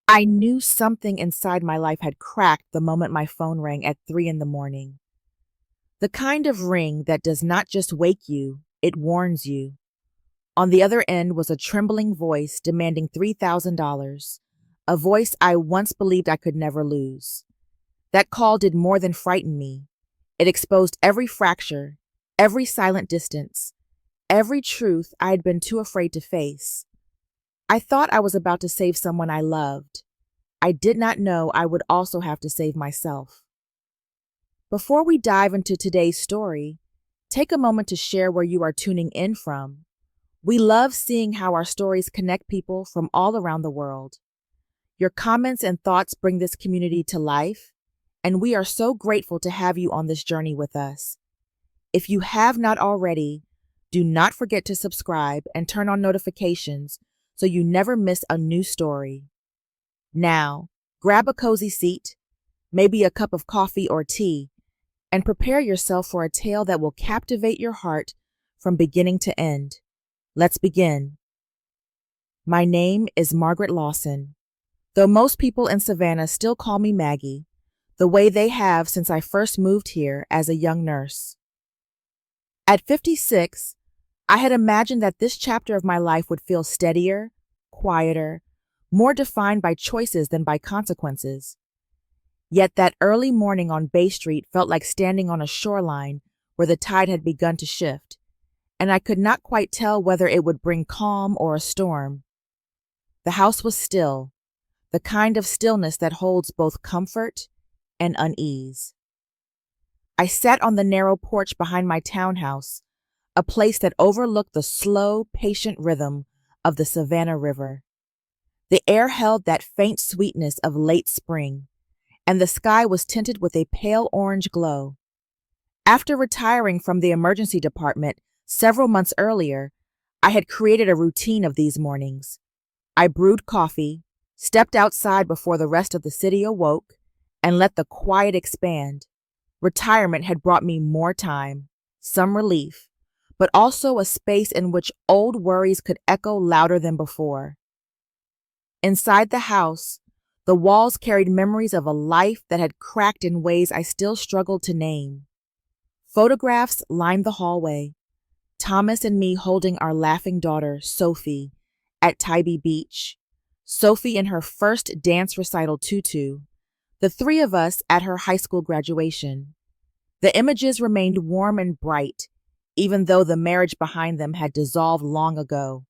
I knew something inside my life had cracked the moment my phone rang at 3 in the morning. The kind of ring that does not just wake you, it warns you. On the other end was a trembling voice demanding $3,000, a voice I once believed I could never lose. That call did more than frighten me. It exposed every fracture, every silent distance, every truth I had been too afraid to face. I thought I was about to save someone I loved. I did not know I would also have to save myself. Before we dive into today's story, take a moment to share where you are tuning in from. We love seeing how our stories connect people from all around the world. Your comments and thoughts bring this community to life, and we are so grateful to have you on this journey with us. If you have not already, do not forget to subscribe and turn on notifications so you never miss a new story. Now, grab a cozy seat, maybe a cup of coffee or tea, and prepare yourself for a tale that will captivate your heart from beginning to end. Let's begin. My name is Margaret Lawson, though most people in Savannah still call me Maggie, the way they have since I first moved here as a young nurse. At 56, I had imagined that this chapter of my life would feel steadier, quieter, more defined by choices than by consequences. Yet that early morning on Bay Street felt like standing on a shoreline where the tide had begun to shift, and I could not quite tell whether it would bring calm or a storm. The house was still, the kind of stillness that holds both comfort and unease. I sat on the narrow porch behind my townhouse, a place that overlooked the slow, patient rhythm of the Savannah River. The air held that faint sweetness of late spring, and the sky was tinted with a pale orange glow. After retiring from the emergency department several months earlier, I had created a routine of these mornings. I brewed coffee, stepped outside before the rest of the city awoke, and let the quiet expand. Retirement had brought me more time, some relief, but also a space in which old worries could echo louder than before. Inside the house, the walls carried memories of a life that had cracked in ways I still struggled to name. Photographs lined the hallway, Thomas and me holding our laughing daughter, Sophie, at Tybee Beach, Sophie in her first dance recital tutu, the three of us at her high school graduation. The images remained warm and bright, even though the marriage behind them had dissolved long ago.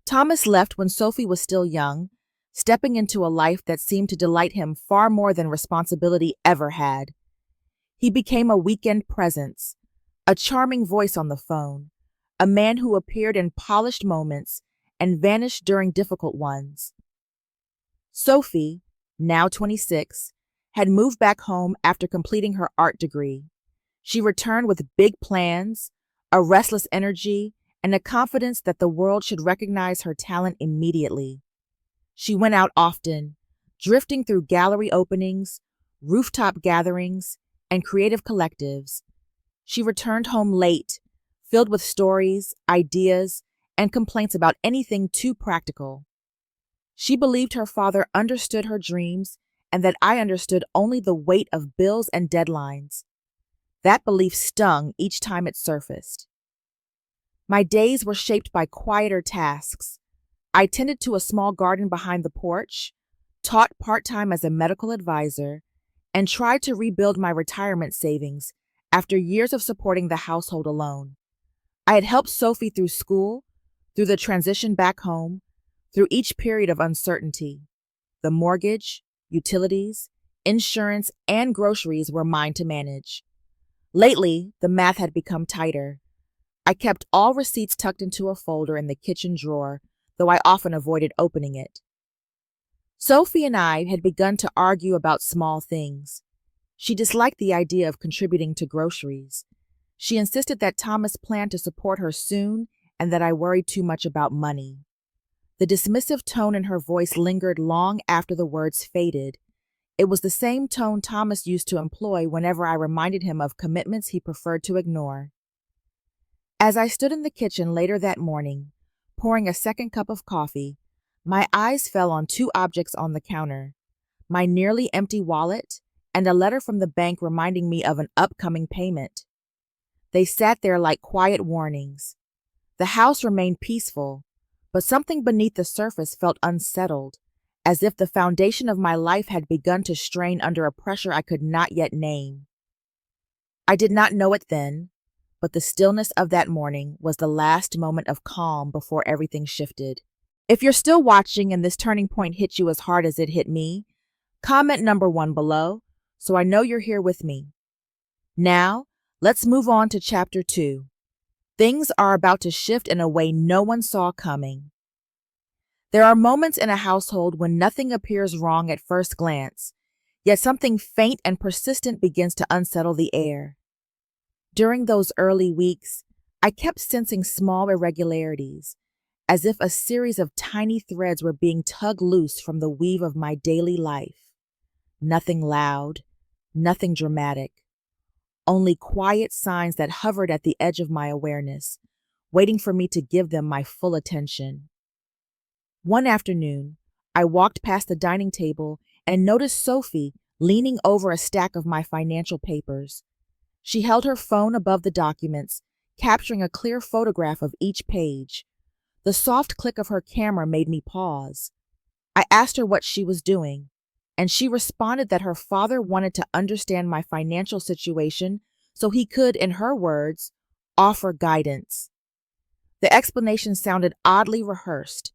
Thomas left when Sophie was still young, stepping into a life that seemed to delight him far more than responsibility ever had. He became a weekend presence, a charming voice on the phone, a man who appeared in polished moments and vanished during difficult ones. Sophie, now 26, had moved back home after completing her art degree. She returned with big plans, a restless energy, and a confidence that the world should recognize her talent immediately. She went out often, drifting through gallery openings, rooftop gatherings, and creative collectives. She returned home late, filled with stories, ideas, and complaints about anything too practical. She believed her father understood her dreams and that I understood only the weight of bills and deadlines. That belief stung each time it surfaced. My days were shaped by quieter tasks. I tended to a small garden behind the porch, taught part-time as a medical advisor, and tried to rebuild my retirement savings after years of supporting the household alone. I had helped Sophie through school, through the transition back home, through each period of uncertainty. The mortgage, utilities, insurance, and groceries were mine to manage. Lately, the math had become tighter. I kept all receipts tucked into a folder in the kitchen drawer, though I often avoided opening it. Sophie and I had begun to argue about small things. She disliked the idea of contributing to groceries. She insisted that Thomas planned to support her soon and that I worried too much about money. The dismissive tone in her voice lingered long after the words faded. It was the same tone Thomas used to employ whenever I reminded him of commitments he preferred to ignore. As I stood in the kitchen later that morning, pouring a second cup of coffee, My eyes fell on two objects on the counter: my nearly empty wallet and a letter from the bank reminding me of an upcoming payment. They sat there like quiet warnings. The house remained peaceful, but something beneath the surface felt unsettled, as if the foundation of my life had begun to strain under a pressure I could not yet name. I did not know it then, but the stillness of that morning was the last moment of calm before everything shifted. If you're still watching and this turning point hit you as hard as it hit me, comment number 1 below so I know you're here with me. Now, let's move on to chapter 2. Things are about to shift in a way no one saw coming. There are moments in a household when nothing appears wrong at first glance, yet something faint and persistent begins to unsettle the air. During those early weeks, I kept sensing small irregularities, as if a series of tiny threads were being tugged loose from the weave of my daily life. Nothing loud, nothing dramatic, only quiet signs that hovered at the edge of my awareness, waiting for me to give them my full attention. One afternoon, I walked past the dining table and noticed Sophie leaning over a stack of my financial papers. She held her phone above the documents, capturing a clear photograph of each page. The soft click of her camera made me pause. I asked her what she was doing, and she responded that her father wanted to understand my financial situation so he could, in her words, offer guidance. The explanation sounded oddly rehearsed.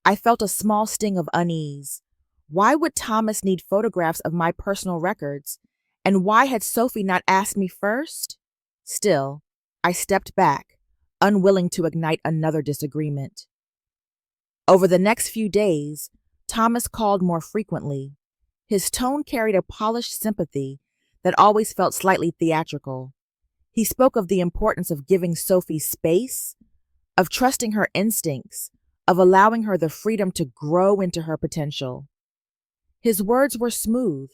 I felt a small sting of unease. Why would Thomas need photographs of my personal records? And why had Sophie not asked me first? Still, I stepped back, unwilling to ignite another disagreement. Over the next few days, Thomas called more frequently. His tone carried a polished sympathy that always felt slightly theatrical. He spoke of the importance of giving Sophie space, of trusting her instincts, of allowing her the freedom to grow into her potential. His words were smooth,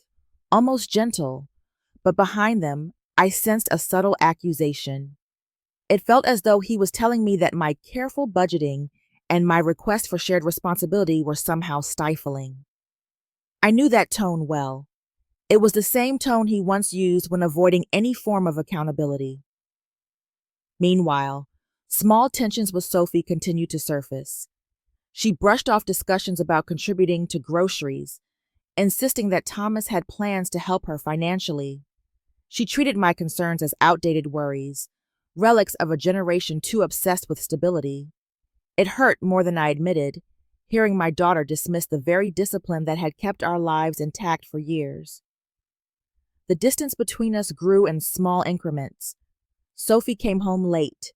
almost gentle, but behind them, I sensed a subtle accusation. It felt as though he was telling me that my careful budgeting and my request for shared responsibility were somehow stifling. I knew that tone well. It was the same tone he once used when avoiding any form of accountability. Meanwhile, small tensions with Sophie continued to surface. She brushed off discussions about contributing to groceries, insisting that Thomas had plans to help her financially. She treated my concerns as outdated worries, relics of a generation too obsessed with stability. It hurt more than I admitted, hearing my daughter dismiss the very discipline that had kept our lives intact for years. The distance between us grew in small increments. Sophie came home late,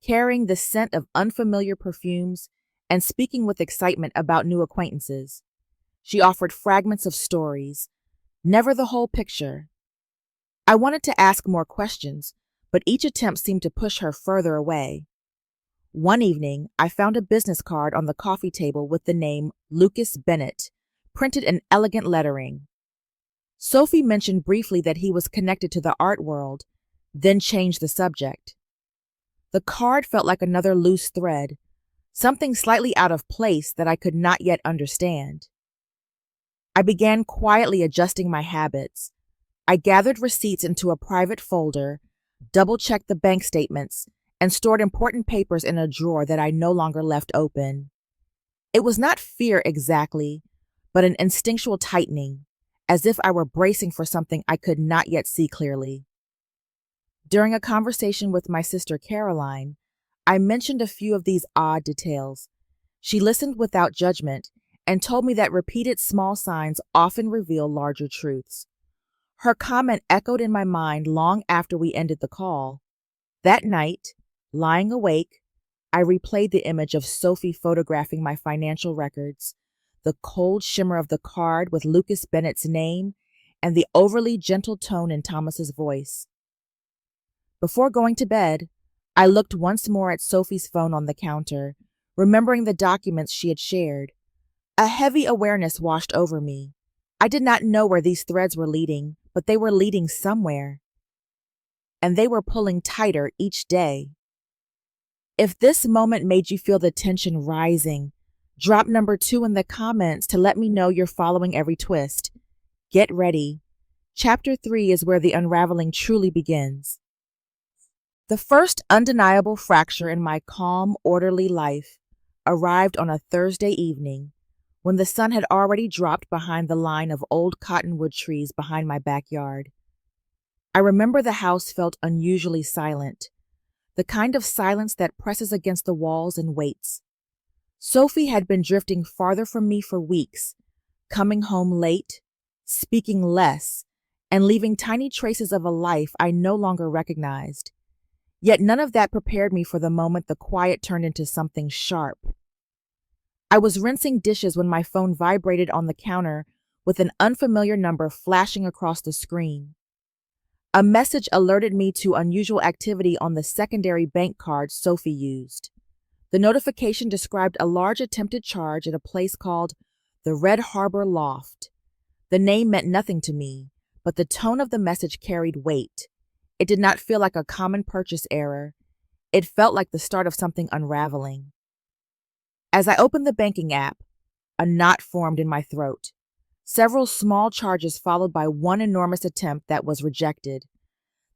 carrying the scent of unfamiliar perfumes and speaking with excitement about new acquaintances. She offered fragments of stories, never the whole picture. I wanted to ask more questions, but each attempt seemed to push her further away. One evening, I found a business card on the coffee table with the name Lucas Bennett, printed in elegant lettering. Sophie mentioned briefly that he was connected to the art world, then changed the subject. The card felt like another loose thread, something slightly out of place that I could not yet understand. I began quietly adjusting my habits. I gathered receipts into a private folder, double-checked the bank statements, and stored important papers in a drawer that I no longer left open. It was not fear exactly, but an instinctual tightening, as if I were bracing for something I could not yet see clearly. During a conversation with my sister Caroline, I mentioned a few of these odd details. She listened without judgment and told me that repeated small signs often reveal larger truths. Her comment echoed in my mind long after we ended the call. That night, lying awake, I replayed the image of Sophie photographing my financial records, the cold shimmer of the card with Lucas Bennett's name, and the overly gentle tone in Thomas's voice. Before going to bed, I looked once more at Sophie's phone on the counter, remembering the documents she had shared. A heavy awareness washed over me. I did not know where these threads were leading, but they were leading somewhere. And they were pulling tighter each day. If this moment made you feel the tension rising, Drop number 2 in the comments to let me know you're following every twist. Get ready. Chapter 3 is where the unraveling truly begins. The first undeniable fracture in my calm, orderly life arrived on a Thursday evening when the sun had already dropped behind the line of old cottonwood trees behind my backyard. I remember the house felt unusually silent, the kind of silence that presses against the walls and waits. Sophie had been drifting farther from me for weeks, coming home late, speaking less, and leaving tiny traces of a life I no longer recognized. Yet none of that prepared me for the moment the quiet turned into something sharp. I was rinsing dishes when my phone vibrated on the counter with an unfamiliar number flashing across the screen. A message alerted me to unusual activity on the secondary bank card Sophie used. The notification described a large attempted charge at a place called the Red Harbor Loft. The name meant nothing to me, but the tone of the message carried weight. It did not feel like a common purchase error. It felt like the start of something unraveling. As I opened the banking app, a knot formed in my throat. Several small charges followed by one enormous attempt that was rejected.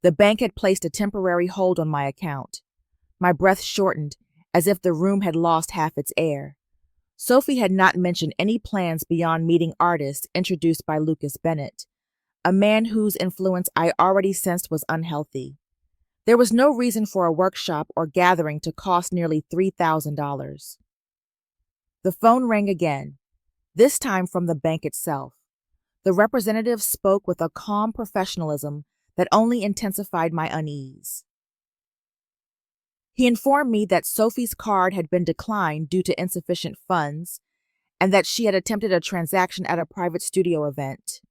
The bank had placed a temporary hold on my account. My breath shortened, as if the room had lost half its air. Sophie had not mentioned any plans beyond meeting artists introduced by Lucas Bennett, a man whose influence I already sensed was unhealthy. There was no reason for a workshop or gathering to cost nearly $3,000. The phone rang again, this time from the bank itself. The representative spoke with a calm professionalism that only intensified my unease. He informed me that Sophie's card had been declined due to insufficient funds and that she had attempted a transaction at a private studio event.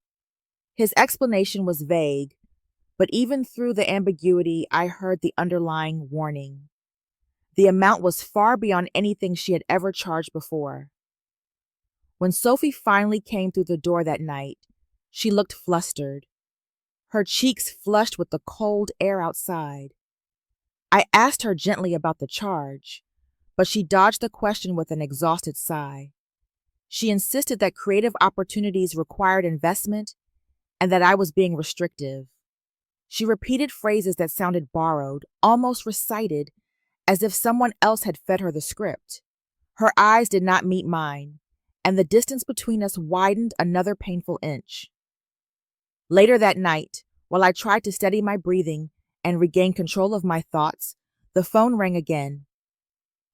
His explanation was vague, but even through the ambiguity, I heard the underlying warning. The amount was far beyond anything she had ever charged before. When Sophie finally came through the door that night, she looked flustered, her cheeks flushed with the cold air outside. I asked her gently about the charge, but she dodged the question with an exhausted sigh. She insisted that creative opportunities required investment and that I was being restrictive. She repeated phrases that sounded borrowed, almost recited, as if someone else had fed her the script. Her eyes did not meet mine, and the distance between us widened another painful inch. Later that night, while I tried to steady my breathing and regain control of my thoughts, the phone rang again.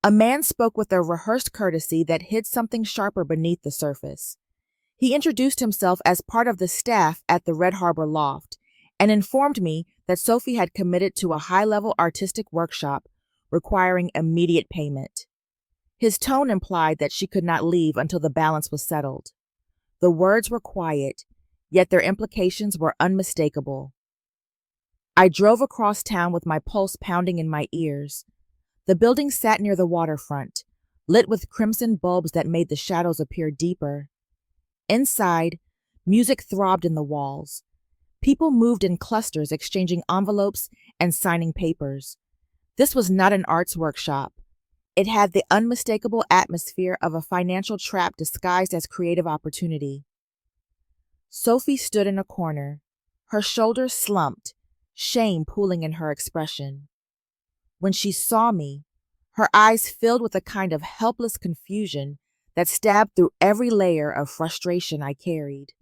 A man spoke with a rehearsed courtesy that hid something sharper beneath the surface. He introduced himself as part of the staff at the Red Harbor Loft and informed me that Sophie had committed to a high-level artistic workshop requiring immediate payment. His tone implied that she could not leave until the balance was settled. The words were quiet, yet their implications were unmistakable. I drove across town with my pulse pounding in my ears. The building sat near the waterfront, lit with crimson bulbs that made the shadows appear deeper. Inside, music throbbed in the walls. People moved in clusters, exchanging envelopes and signing papers. This was not an arts workshop. It had the unmistakable atmosphere of a financial trap disguised as creative opportunity. Sophie stood in a corner, her shoulders slumped, shame pooling in her expression. When she saw me, her eyes filled with a kind of helpless confusion that stabbed through every layer of frustration I carried.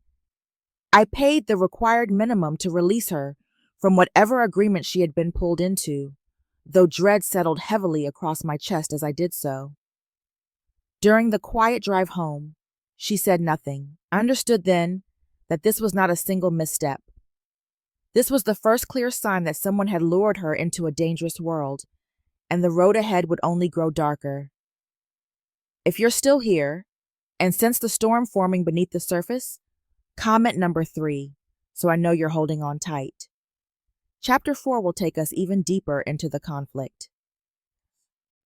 I paid the required minimum to release her from whatever agreement she had been pulled into, though dread settled heavily across my chest as I did so. During the quiet drive home, she said nothing. I understood then that this was not a single misstep. This was the first clear sign that someone had lured her into a dangerous world, and the road ahead would only grow darker. If you're still here, and sense the storm forming beneath the surface, comment number 3, so I know you're holding on tight. Chapter 4 will take us even deeper into the conflict.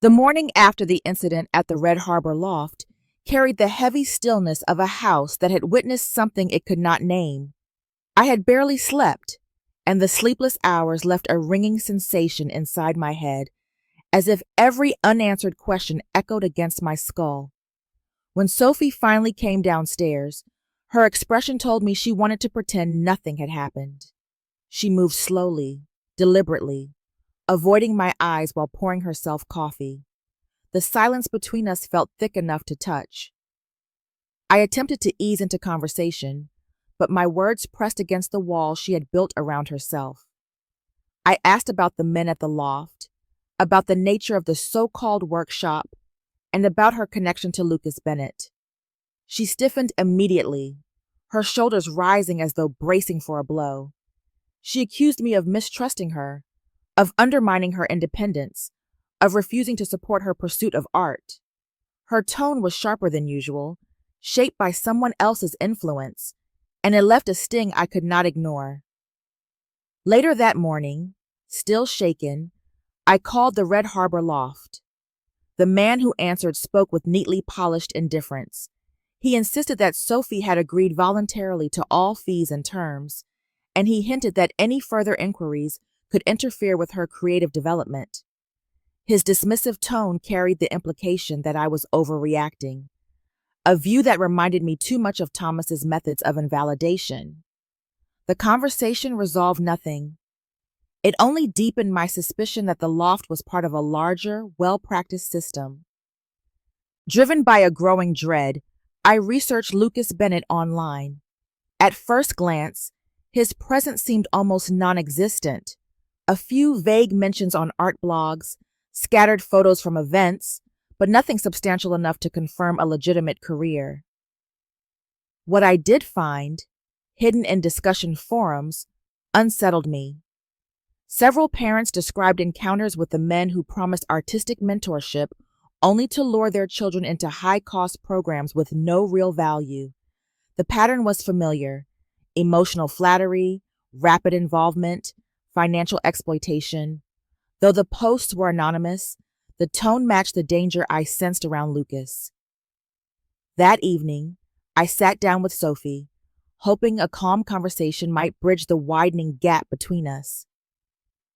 The morning after the incident at the Red Harbor Loft carried the heavy stillness of a house that had witnessed something it could not name. I had barely slept, and the sleepless hours left a ringing sensation inside my head, as if every unanswered question echoed against my skull. When Sophie finally came downstairs, her expression told me she wanted to pretend nothing had happened. She moved slowly, deliberately, avoiding my eyes while pouring herself coffee. The silence between us felt thick enough to touch. I attempted to ease into conversation, but my words pressed against the wall she had built around herself. I asked about the men at the loft, about the nature of the so-called workshop, and about her connection to Lucas Bennett. She stiffened immediately, her shoulders rising as though bracing for a blow. She accused me of mistrusting her, of undermining her independence, of refusing to support her pursuit of art. Her tone was sharper than usual, shaped by someone else's influence, and it left a sting I could not ignore. Later that morning, still shaken, I called the Red Harbor loft. The man who answered spoke with neatly polished indifference. He insisted that Sophie had agreed voluntarily to all fees and terms, and he hinted that any further inquiries could interfere with her creative development. His dismissive tone carried the implication that I was overreacting, a view that reminded me too much of Thomas's methods of invalidation. The conversation resolved nothing. It only deepened my suspicion that the loft was part of a larger, well-practiced system. Driven by a growing dread, I researched Lucas Bennett online. At first glance, his presence seemed almost non-existent. A few vague mentions on art blogs, scattered photos from events, but nothing substantial enough to confirm a legitimate career. What I did find, hidden in discussion forums, unsettled me. Several parents described encounters with the men who promised artistic mentorship only to lure their children into high-cost programs with no real value. The pattern was familiar: emotional flattery, rapid involvement, financial exploitation. Though the posts were anonymous, the tone matched the danger I sensed around Lucas. That evening, I sat down with Sophie, hoping a calm conversation might bridge the widening gap between us.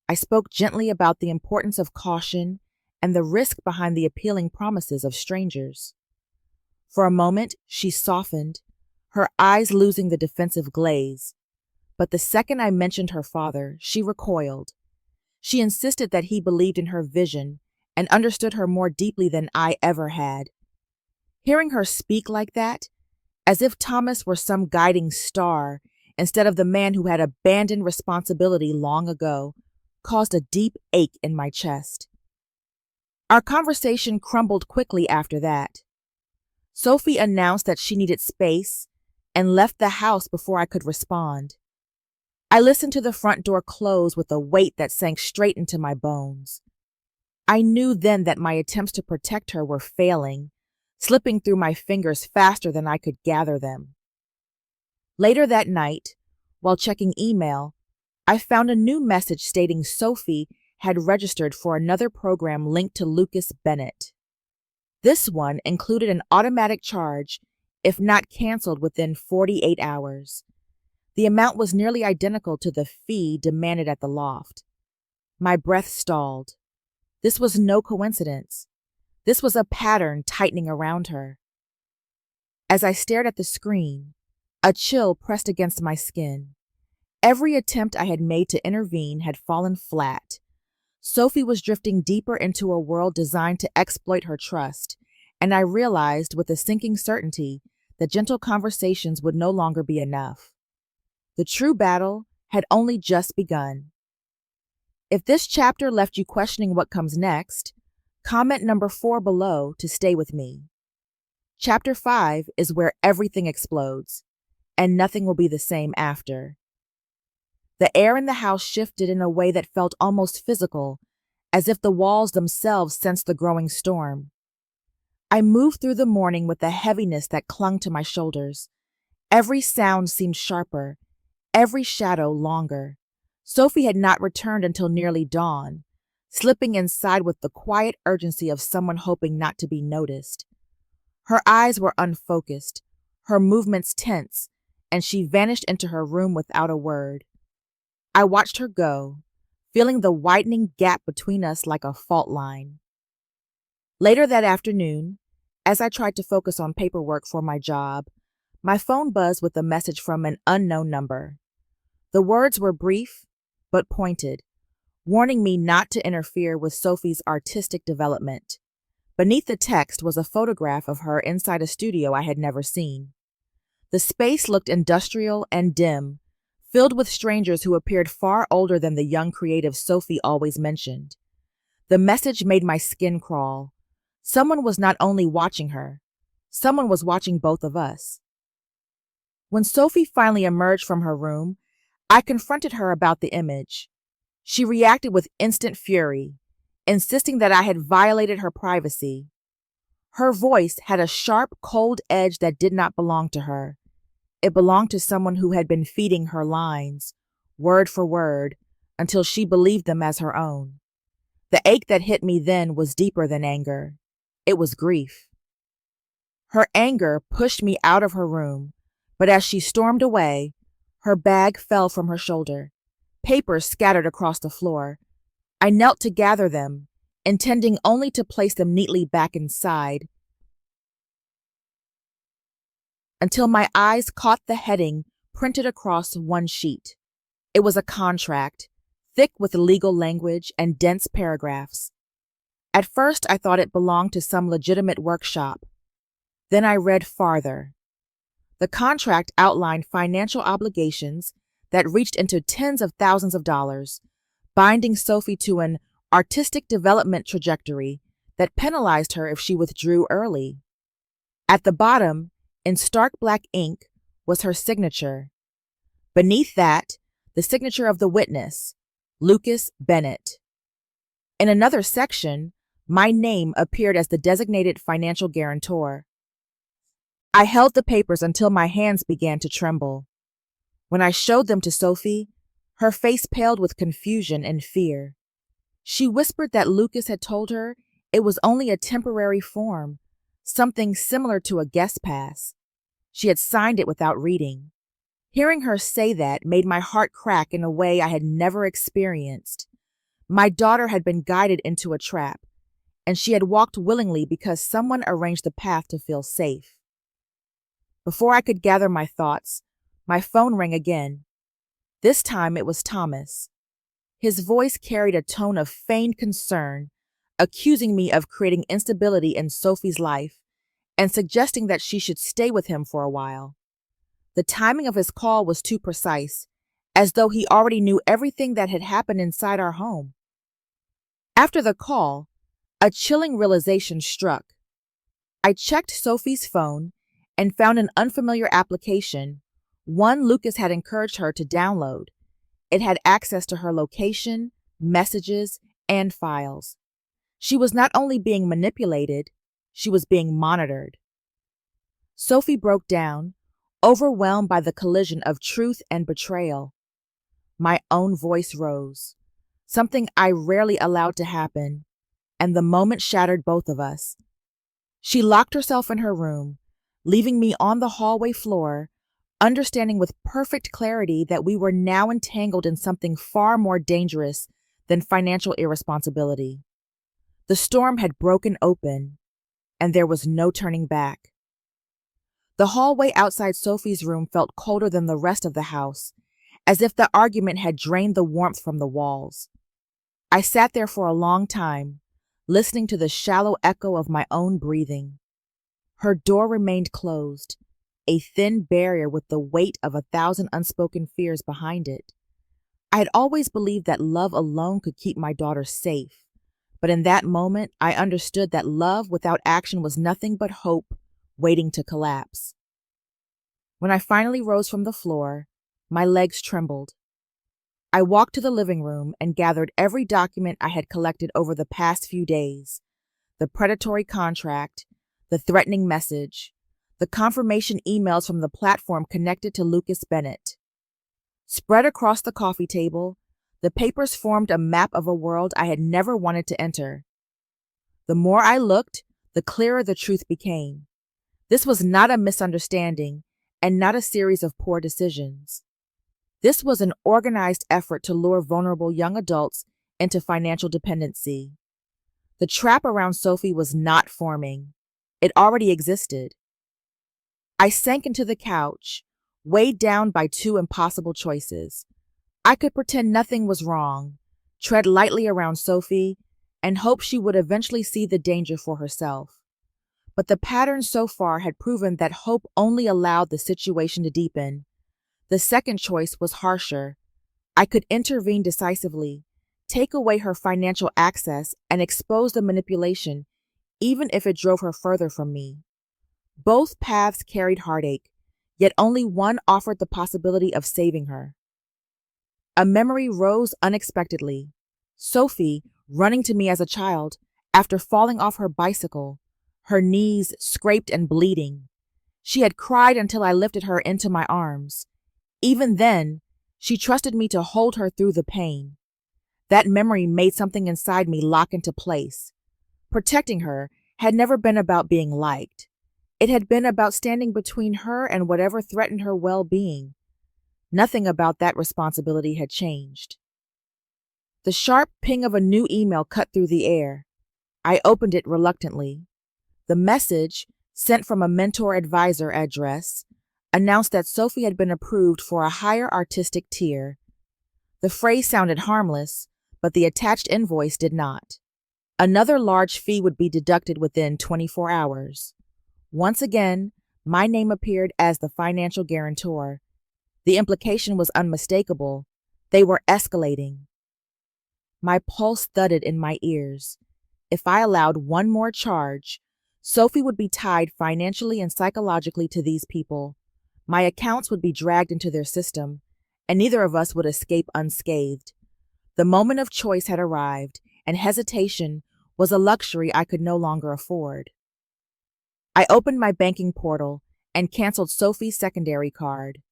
I spoke gently about the importance of caution and the risk behind the appealing promises of strangers. For a moment, she softened, her eyes losing the defensive glaze. But the second I mentioned her father, she recoiled. She insisted that he believed in her vision and understood her more deeply than I ever had. Hearing her speak like that, as if Thomas were some guiding star instead of the man who had abandoned responsibility long ago, caused a deep ache in my chest. Our conversation crumbled quickly after that. Sophie announced that she needed space and left the house before I could respond. I listened to the front door close with a weight that sank straight into my bones. I knew then that my attempts to protect her were failing, slipping through my fingers faster than I could gather them. Later that night, while checking email, I found a new message stating Sophie had registered for another program linked to Lucas Bennett. This one included an automatic charge if not canceled within 48 hours. The amount was nearly identical to the fee demanded at the loft. My breath stalled. This was no coincidence. This was a pattern tightening around her. As I stared at the screen, a chill pressed against my skin. Every attempt I had made to intervene had fallen flat. Sophie was drifting deeper into a world designed to exploit her trust, and I realized with a sinking certainty that gentle conversations would no longer be enough. The true battle had only just begun. If this chapter left you questioning what comes next, comment number 4 below to stay with me. Chapter 5 is where everything explodes, and nothing will be the same after. The air in the house shifted in a way that felt almost physical, as if the walls themselves sensed the growing storm. I moved through the morning with a heaviness that clung to my shoulders. Every sound seemed sharper, every shadow longer. Sophie had not returned until nearly dawn, slipping inside with the quiet urgency of someone hoping not to be noticed. Her eyes were unfocused, her movements tense, and she vanished into her room without a word. I watched her go, feeling the widening gap between us like a fault line. Later that afternoon, As I tried to focus on paperwork for my job, my phone buzzed with a message from an unknown number. The words were brief but pointed, warning me not to interfere with Sophie's artistic development. Beneath the text was a photograph of her inside a studio I had never seen. The space looked industrial and dim, filled with strangers who appeared far older than the young creative Sophie always mentioned. The message made my skin crawl. Someone was not only watching her, someone was watching both of us. When Sophie finally emerged from her room, I confronted her about the image. She reacted with instant fury, insisting that I had violated her privacy. Her voice had a sharp, cold edge that did not belong to her. It belonged to someone who had been feeding her lines, word for word, until she believed them as her own. The ache that hit me then was deeper than anger. It was grief. Her anger pushed me out of her room, but as she stormed away, her bag fell from her shoulder. Papers scattered across the floor. I knelt to gather them, intending only to place them neatly back inside, until my eyes caught the heading printed across one sheet. It was a contract, thick with legal language and dense paragraphs. At first, I thought it belonged to some legitimate workshop. Then I read farther. The contract outlined financial obligations that reached into tens of thousands of dollars, binding Sophie to an artistic development trajectory that penalized her if she withdrew early. At the bottom, in stark black ink, was her signature. Beneath that, the signature of the witness, Lucas Bennett. In another section, my name appeared as the designated financial guarantor. I held the papers until my hands began to tremble. When I showed them to Sophie, her face paled with confusion and fear. She whispered that Lucas had told her it was only a temporary form, something similar to a guest pass. She had signed it without reading. Hearing her say that made my heart crack in a way I had never experienced. My daughter had been guided into a trap, and she had walked willingly because someone arranged the path to feel safe. Before I could gather my thoughts, my phone rang again. This time it was Thomas. His voice carried a tone of feigned concern, accusing me of creating instability in Sophie's life and suggesting that she should stay with him for a while. The timing of his call was too precise, as though he already knew everything that had happened inside our home. After the call, a chilling realization struck. I checked Sophie's phone and found an unfamiliar application, one Lucas had encouraged her to download. It had access to her location, messages, and files. She was not only being manipulated, she was being monitored. Sophie broke down, overwhelmed by the collision of truth and betrayal. My own voice rose, something I rarely allowed to happen, and the moment shattered both of us. She locked herself in her room, leaving me on the hallway floor, understanding with perfect clarity that we were now entangled in something far more dangerous than financial irresponsibility. The storm had broken open, and there was no turning back. The hallway outside Sophie's room felt colder than the rest of the house, as if the argument had drained the warmth from the walls. I sat there for a long time, listening to the shallow echo of my own breathing. Her door remained closed, a thin barrier with the weight of 1,000 unspoken fears behind it. I had always believed that love alone could keep my daughter safe, but in that moment I understood that love without action was nothing but hope waiting to collapse. When I finally rose from the floor, my legs trembled. I walked to the living room and gathered every document I had collected over the past few days: the predatory contract, the threatening message, the confirmation emails from the platform connected to Lucas Bennett. Spread across the coffee table, the papers formed a map of a world I had never wanted to enter. The more I looked, the clearer the truth became. This was not a misunderstanding and not a series of poor decisions. This was an organized effort to lure vulnerable young adults into financial dependency. The trap around Sophie was not forming. It already existed. I sank into the couch, weighed down by two impossible choices. I could pretend nothing was wrong, tread lightly around Sophie, and hope she would eventually see the danger for herself. But the pattern so far had proven that hope only allowed the situation to deepen. The second choice was harsher. I could intervene decisively, take away her financial access, and expose the manipulation, even if it drove her further from me. Both paths carried heartache, yet only one offered the possibility of saving her. A memory rose unexpectedly. Sophie, running to me as a child, after falling off her bicycle, her knees scraped and bleeding. She had cried until I lifted her into my arms. Even then, she trusted me to hold her through the pain. That memory made something inside me lock into place. Protecting her had never been about being liked. It had been about standing between her and whatever threatened her well-being. Nothing about that responsibility had changed. The sharp ping of a new email cut through the air. I opened it reluctantly. The message, sent from a mentor advisor address, announced that Sophie had been approved for a higher artistic tier. The phrase sounded harmless, but the attached invoice did not. Another large fee would be deducted within 24 hours. Once again, my name appeared as the financial guarantor. The implication was unmistakable. They were escalating. My pulse thudded in my ears. If I allowed one more charge, Sophie would be tied financially and psychologically to these people. My accounts would be dragged into their system, and neither of us would escape unscathed. The moment of choice had arrived, and hesitation was a luxury I could no longer afford. I opened my banking portal and canceled Sophie's secondary card.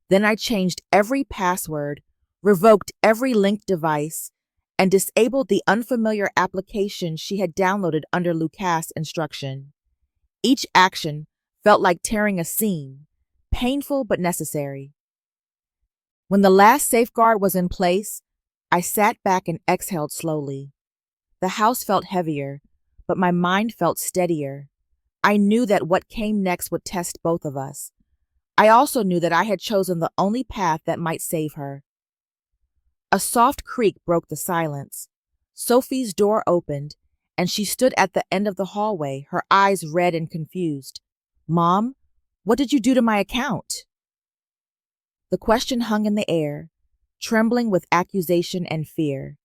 Then I changed every password, revoked every linked device, and disabled the unfamiliar application she had downloaded under Lucas' instruction. Each action felt like tearing a seam, painful but necessary. When the last safeguard was in place, I sat back and exhaled slowly. The house felt heavier, but my mind felt steadier. I knew that what came next would test both of us. I also knew that I had chosen the only path that might save her. A soft creak broke the silence. Sophie's door opened, and she stood at the end of the hallway, her eyes red and confused. "Mom, what did you do to my account?" The question hung in the air, trembling with accusation and fear.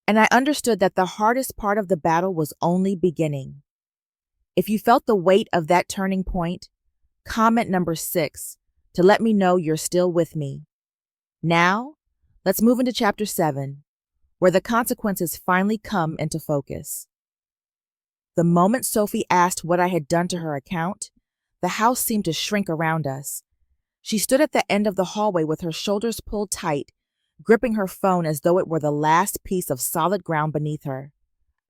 And I understood that the hardest part of the battle was only beginning. If you felt the weight of that turning point, comment number 6 to let me know you're still with me. Now, let's move into chapter 7, where the consequences finally come into focus. The moment Sophie asked what I had done to her account, the house seemed to shrink around us. She stood at the end of the hallway with her shoulders pulled tight, gripping her phone as though it were the last piece of solid ground beneath her.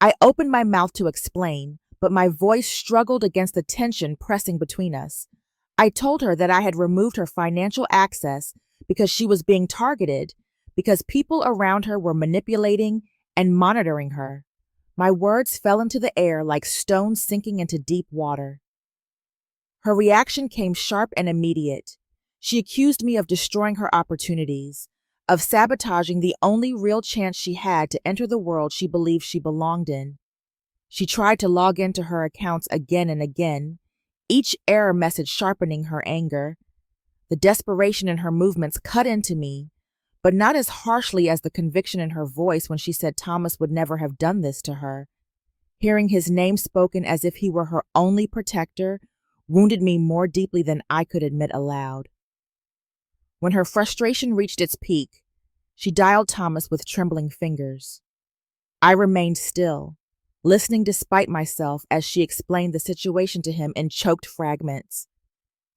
I opened my mouth to explain, but my voice struggled against the tension pressing between us. I told her that I had removed her financial access because she was being targeted, because people around her were manipulating and monitoring her. My words fell into the air like stones sinking into deep water. Her reaction came sharp and immediate. She accused me of destroying her opportunities, of sabotaging the only real chance she had to enter the world she believed she belonged in. She tried to log into her accounts again and again, each error message sharpening her anger. The desperation in her movements cut into me, but not as harshly as the conviction in her voice when she said Thomas would never have done this to her. Hearing his name spoken as if he were her only protector wounded me more deeply than I could admit aloud. When her frustration reached its peak, she dialed Thomas with trembling fingers. I remained still, listening despite myself as she explained the situation to him in choked fragments.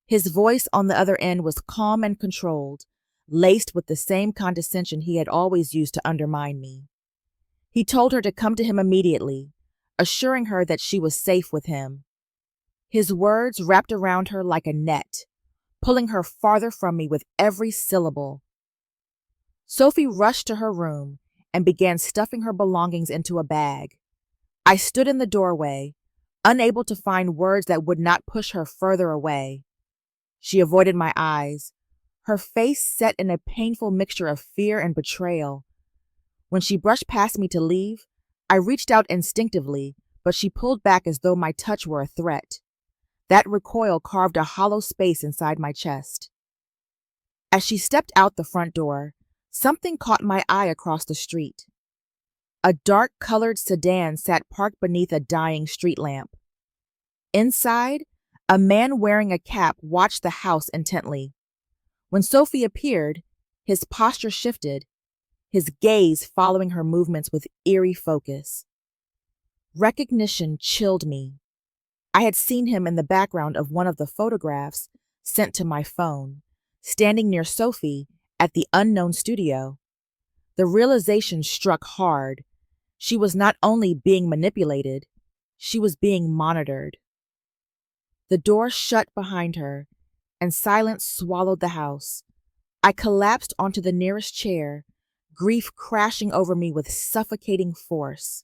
His voice on the other end was calm and controlled, laced with the same condescension he had always used to undermine me. He told her to come to him immediately, assuring her that she was safe with him. His words wrapped around her like a net, pulling her farther from me with every syllable. Sophie rushed to her room and began stuffing her belongings into a bag. I stood in the doorway, unable to find words that would not push her further away. She avoided my eyes, her face set in a painful mixture of fear and betrayal. When she brushed past me to leave, I reached out instinctively, but she pulled back as though my touch were a threat. That recoil carved a hollow space inside my chest. As she stepped out the front door, something caught my eye across the street. A dark-colored sedan sat parked beneath a dying street lamp. Inside, a man wearing a cap watched the house intently. When Sophie appeared, his posture shifted, his gaze following her movements with eerie focus. Recognition chilled me. I had seen him in the background of one of the photographs sent to my phone, standing near Sophie at the unknown studio. The realization struck hard. She was not only being manipulated, she was being monitored. The door shut behind her, and silence swallowed the house. I collapsed onto the nearest chair, grief crashing over me with suffocating force.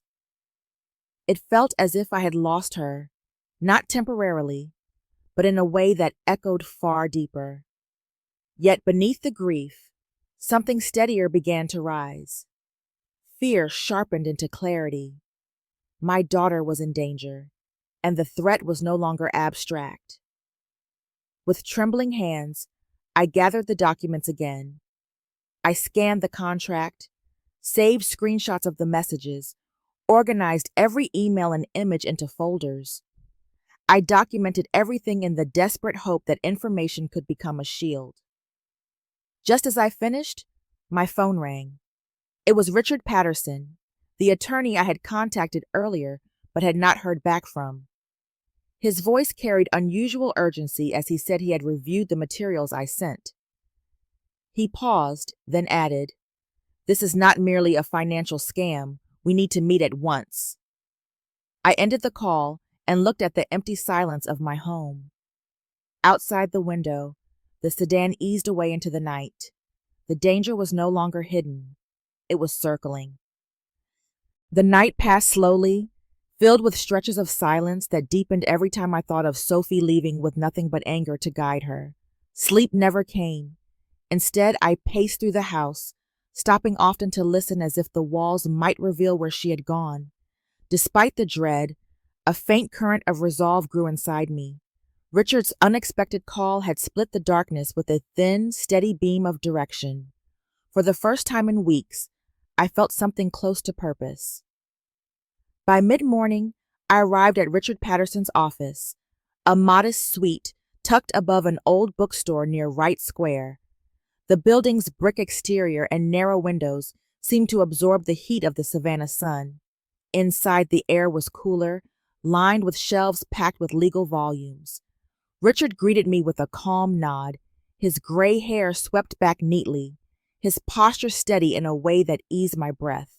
It felt as if I had lost her, not temporarily, but in a way that echoed far deeper. Yet beneath the grief, something steadier began to rise. Fear sharpened into clarity. My daughter was in danger, and the threat was no longer abstract. With trembling hands, I gathered the documents again. I scanned the contract, saved screenshots of the messages, organized every email and image into folders. I documented everything in the desperate hope that information could become a shield. Just as I finished, my phone rang. It was Richard Patterson, the attorney I had contacted earlier but had not heard back from. His voice carried unusual urgency as he said he had reviewed the materials I sent. He paused, then added, "This is not merely a financial scam. We need to meet at once." I ended the call and looked at the empty silence of my home. Outside the window, the sedan eased away into the night. The danger was no longer hidden. It was circling. The night passed slowly, filled with stretches of silence that deepened every time I thought of Sophie leaving with nothing but anger to guide her. Sleep never came. Instead, I paced through the house, stopping often to listen as if the walls might reveal where she had gone. Despite the dread, a faint current of resolve grew inside me. Richard's unexpected call had split the darkness with a thin, steady beam of direction. For the first time in weeks, I felt something close to purpose. By mid-morning, I arrived at Richard Patterson's office, a modest suite tucked above an old bookstore near Wright Square. The building's brick exterior and narrow windows seemed to absorb the heat of the Savannah sun. Inside, the air was cooler, lined with shelves packed with legal volumes. Richard greeted me with a calm nod, his gray hair swept back neatly, his posture steady in a way that eased my breath.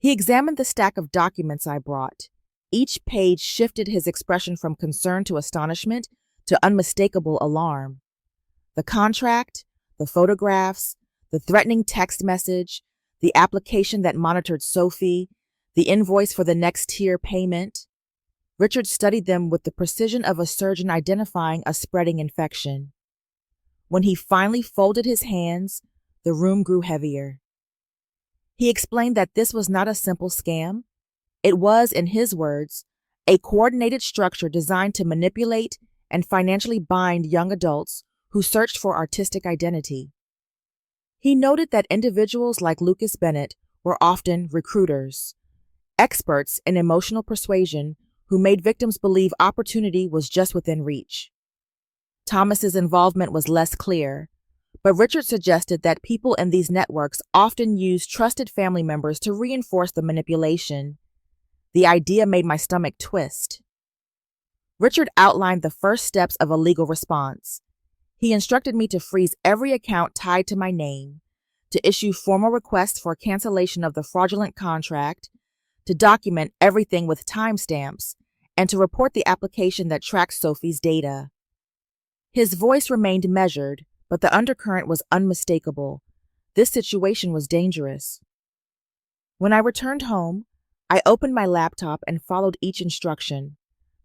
He examined the stack of documents I brought. Each page shifted his expression from concern to astonishment to unmistakable alarm. The contract, the photographs, the threatening text message, the application that monitored Sophie, the invoice for the next tier payment. Richard studied them with the precision of a surgeon identifying a spreading infection. When he finally folded his hands, the room grew heavier. He explained that this was not a simple scam. It was, in his words, a coordinated structure designed to manipulate and financially bind young adults who searched for artistic identity. He noted that individuals like Lucas Bennett were often recruiters, experts in emotional persuasion who made victims believe opportunity was just within reach. Thomas's involvement was less clear, but Richard suggested that people in these networks often used trusted family members to reinforce the manipulation. The idea made my stomach twist. Richard outlined the first steps of a legal response. He instructed me to freeze every account tied to my name, to issue formal requests for cancellation of the fraudulent contract, to document everything with timestamps, and to report the application that tracks Sophie's data. His voice remained measured, but the undercurrent was unmistakable. This situation was dangerous. When I returned home, I opened my laptop and followed each instruction.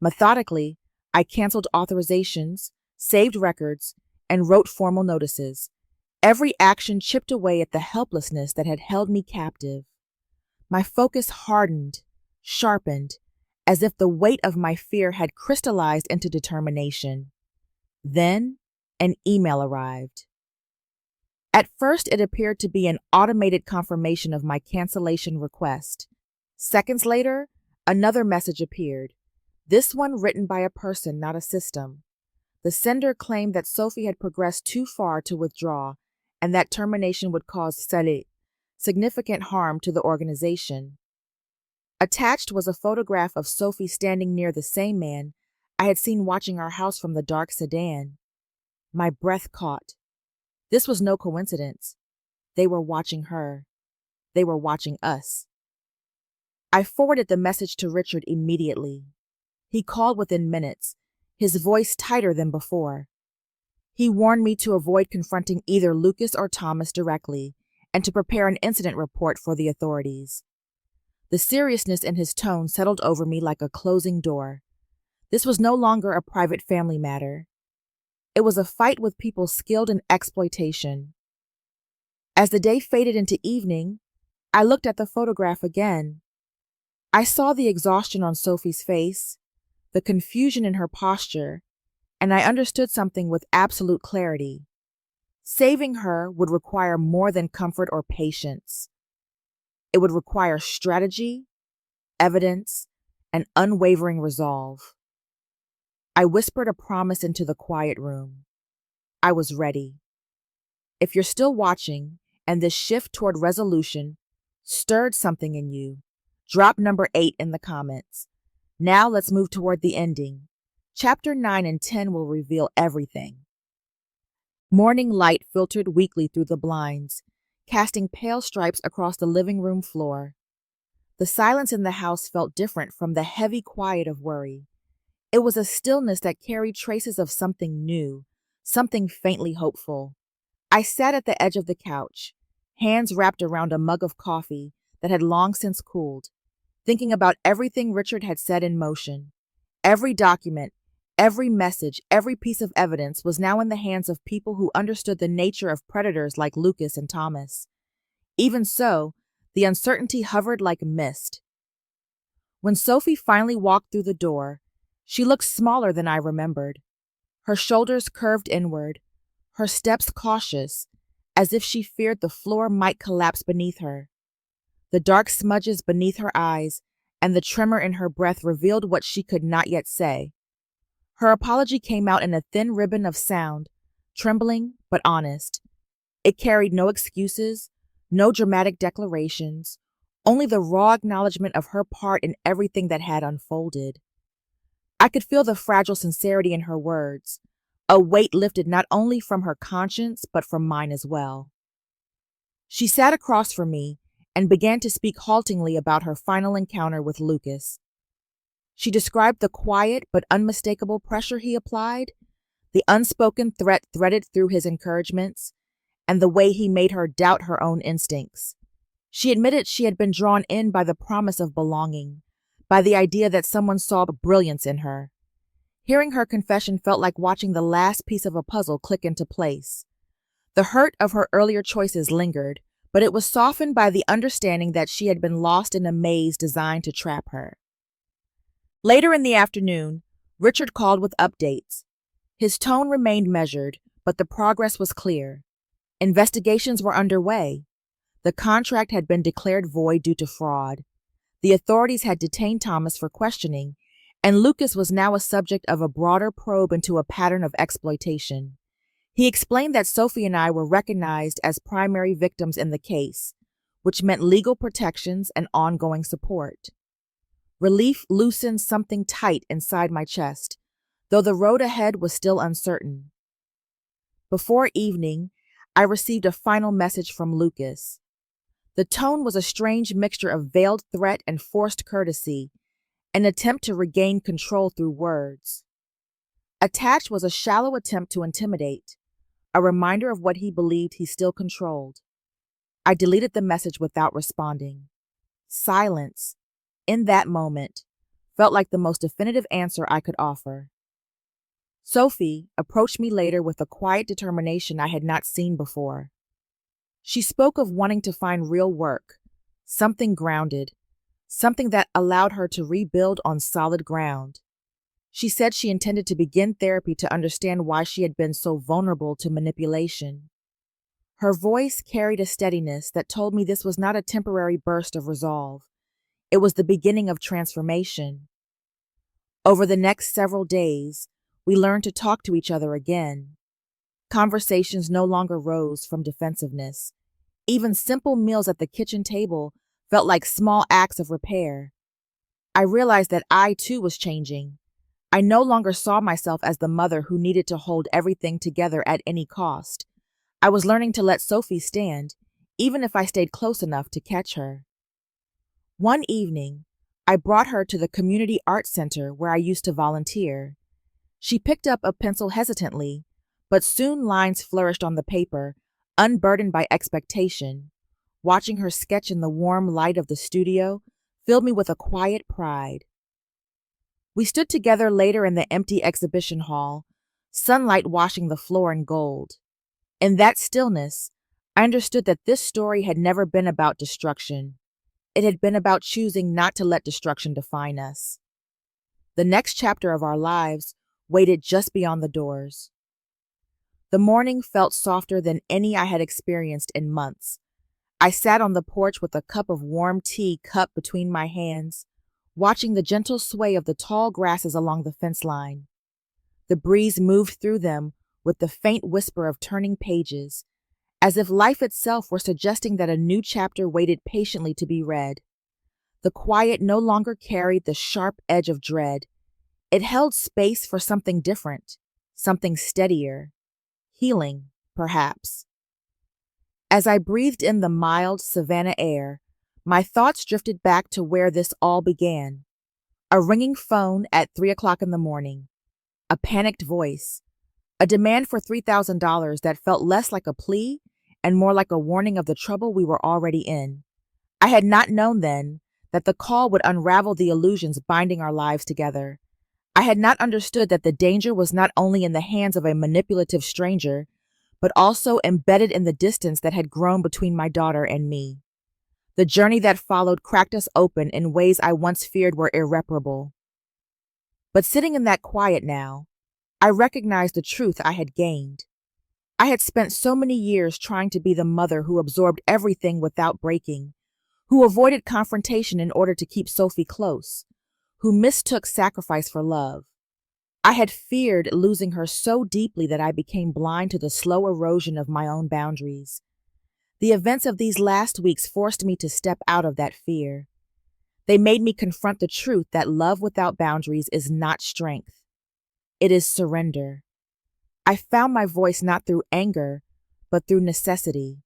Methodically, I canceled authorizations, saved records, and wrote formal notices. Every action chipped away at the helplessness that had held me captive. My focus hardened, sharpened, as if the weight of my fear had crystallized into determination. Then, an email arrived. At first, it appeared to be an automated confirmation of my cancellation request. Seconds later, another message appeared, this one written by a person, not a system. The sender claimed that Sophie had progressed too far to withdraw and that termination would cause significant harm to the organization. Attached was a photograph of Sophie standing near the same man I had seen watching our house from the dark sedan. My breath caught. This was no coincidence. They were watching her. They were watching us. I forwarded the message to Richard immediately. He called within minutes, his voice tighter than before. He warned me to avoid confronting either Lucas or Thomas directly and to prepare an incident report for the authorities. The seriousness in his tone settled over me like a closing door. This was no longer a private family matter. It was a fight with people skilled in exploitation. As the day faded into evening, I looked at the photograph again. I saw the exhaustion on Sophie's face, the confusion in her posture, and I understood something with absolute clarity. Saving her would require more than comfort or patience. It would require strategy, evidence, and unwavering resolve. I whispered a promise into the quiet room. I was ready. If you're still watching and this shift toward resolution stirred something in you, drop number 8 in the comments. Now let's move toward the ending. Chapter 9 and 10 will reveal everything. Morning light filtered weakly through the blinds, casting pale stripes across the living room floor. The silence in the house felt different from the heavy quiet of worry. It was a stillness that carried traces of something new, something faintly hopeful. I sat at the edge of the couch, hands wrapped around a mug of coffee that had long since cooled, thinking about everything Richard had set in motion. Every document, every message, every piece of evidence was now in the hands of people who understood the nature of predators like Lucas and Thomas. Even so, the uncertainty hovered like mist. When Sophie finally walked through the door, she looked smaller than I remembered. Her shoulders curved inward, her steps cautious, as if she feared the floor might collapse beneath her. The dark smudges beneath her eyes and the tremor in her breath revealed what she could not yet say. Her apology came out in a thin ribbon of sound, trembling but honest. It carried no excuses, no dramatic declarations, only the raw acknowledgement of her part in everything that had unfolded. I could feel the fragile sincerity in her words, a weight lifted not only from her conscience but from mine as well. She sat across from me and began to speak haltingly about her final encounter with Lucas. She described the quiet but unmistakable pressure he applied, the unspoken threat threaded through his encouragements, and the way he made her doubt her own instincts. She admitted she had been drawn in by the promise of belonging, by the idea that someone saw brilliance in her. Hearing her confession felt like watching the last piece of a puzzle click into place. The hurt of her earlier choices lingered, but it was softened by the understanding that she had been lost in a maze designed to trap her. Later in the afternoon, Richard called with updates. His tone remained measured, but the progress was clear. Investigations were underway. The contract had been declared void due to fraud. The authorities had detained Thomas for questioning, and Lucas was now a subject of a broader probe into a pattern of exploitation. He explained that Sophie and I were recognized as primary victims in the case, which meant legal protections and ongoing support. Relief loosened something tight inside my chest, though the road ahead was still uncertain. Before evening, I received a final message from Lucas. The tone was a strange mixture of veiled threat and forced courtesy, an attempt to regain control through words. Attached was a shallow attempt to intimidate, a reminder of what he believed he still controlled. I deleted the message without responding. Silence, in that moment, felt like the most definitive answer I could offer. Sophie approached me later with a quiet determination I had not seen before. She spoke of wanting to find real work, something grounded, something that allowed her to rebuild on solid ground. She said she intended to begin therapy to understand why she had been so vulnerable to manipulation. Her voice carried a steadiness that told me this was not a temporary burst of resolve. It was the beginning of transformation. Over the next several days, we learned to talk to each other again. Conversations no longer rose from defensiveness. Even simple meals at the kitchen table felt like small acts of repair. I realized that I too was changing. I no longer saw myself as the mother who needed to hold everything together at any cost. I was learning to let Sophie stand, even if I stayed close enough to catch her. One evening, I brought her to the community art center where I used to volunteer. She picked up a pencil hesitantly, but soon lines flourished on the paper, unburdened by expectation. Watching her sketch in the warm light of the studio filled me with a quiet pride. We stood together later in the empty exhibition hall, sunlight washing the floor in gold. In that stillness, I understood that this story had never been about destruction. It had been about choosing not to let destruction define us. The next chapter of our lives waited just beyond the doors. The morning felt softer than any I had experienced in months. I sat on the porch with a cup of warm tea cupped between my hands, watching the gentle sway of the tall grasses along the fence line. The breeze moved through them with the faint whisper of turning pages, as if life itself were suggesting that a new chapter waited patiently to be read. The quiet no longer carried the sharp edge of dread. It held space for something different, something steadier, healing, perhaps. As I breathed in the mild savanna air, my thoughts drifted back to where this all began. A ringing phone at 3 o'clock in the morning, a panicked voice, a demand for $3,000 that felt less like a plea and more like a warning of the trouble we were already in. I had not known then that the call would unravel the illusions binding our lives together. I had not understood that the danger was not only in the hands of a manipulative stranger, but also embedded in the distance that had grown between my daughter and me. The journey that followed cracked us open in ways I once feared were irreparable. But sitting in that quiet now, I recognized the truth I had gained. I had spent so many years trying to be the mother who absorbed everything without breaking, who avoided confrontation in order to keep Sophie close, who mistook sacrifice for love. I had feared losing her so deeply that I became blind to the slow erosion of my own boundaries. The events of these last weeks forced me to step out of that fear. They made me confront the truth that love without boundaries is not strength. It is surrender. I found my voice not through anger, but through necessity.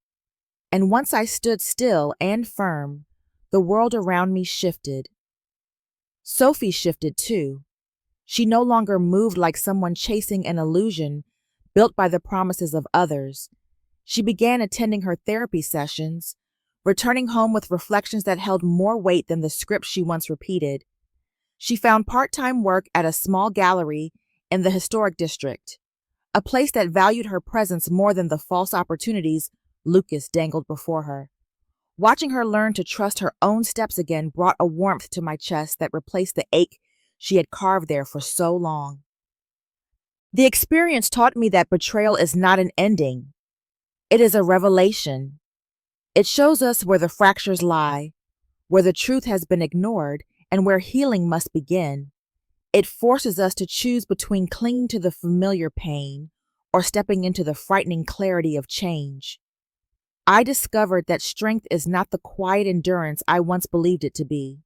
And once I stood still and firm, the world around me shifted. Sophie shifted too. She no longer moved like someone chasing an illusion built by the promises of others. She began attending her therapy sessions, returning home with reflections that held more weight than the script she once repeated. She found part-time work at a small gallery in the historic district, a place that valued her presence more than the false opportunities Lucas dangled before her. Watching her learn to trust her own steps again brought a warmth to my chest that replaced the ache she had carved there for so long. The experience taught me that betrayal is not an ending. It is a revelation. It shows us where the fractures lie, where the truth has been ignored, and where healing must begin. It forces us to choose between clinging to the familiar pain or stepping into the frightening clarity of change. I discovered that strength is not the quiet endurance I once believed it to be.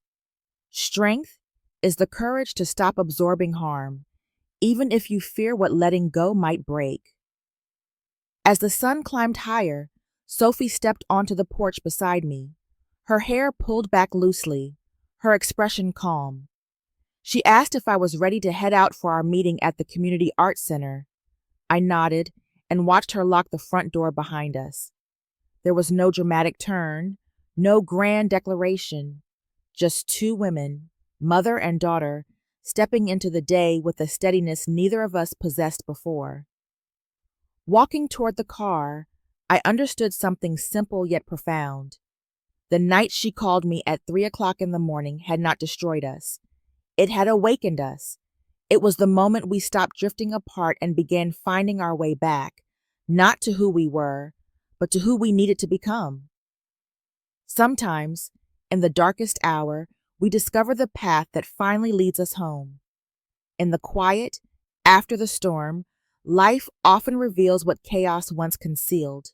Strength is the courage to stop absorbing harm, even if you fear what letting go might break. As the sun climbed higher, Sophie stepped onto the porch beside me, her hair pulled back loosely, her expression calm. She asked if I was ready to head out for our meeting at the community art center. I nodded and watched her lock the front door behind us. There was no dramatic turn, no grand declaration, just two women, mother and daughter, stepping into the day with a steadiness neither of us possessed before. Walking toward the car, I understood something simple yet profound. The night she called me at 3 o'clock in the morning had not destroyed us. It had awakened us. It was the moment we stopped drifting apart and began finding our way back, not to who we were, but to who we needed to become. Sometimes, in the darkest hour, we discover the path that finally leads us home. In the quiet, after the storm, life often reveals what chaos once concealed.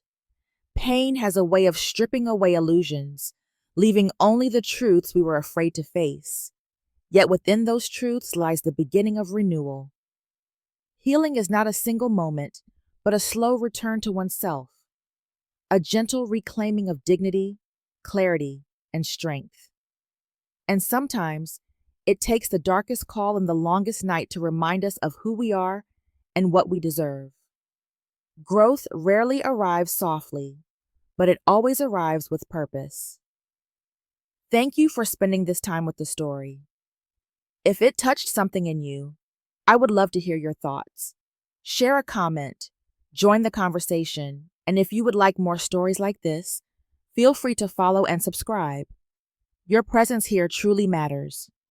Pain has a way of stripping away illusions, leaving only the truths we were afraid to face. Yet within those truths lies the beginning of renewal. Healing is not a single moment, but a slow return to oneself, a gentle reclaiming of dignity, clarity, and strength. And sometimes, it takes the darkest call and the longest night to remind us of who we are and what we deserve. Growth rarely arrives softly, but it always arrives with purpose. Thank you for spending this time with the story. If it touched something in you, I would love to hear your thoughts. Share a comment, join the conversation, and if you would like more stories like this, feel free to follow and subscribe. Your presence here truly matters.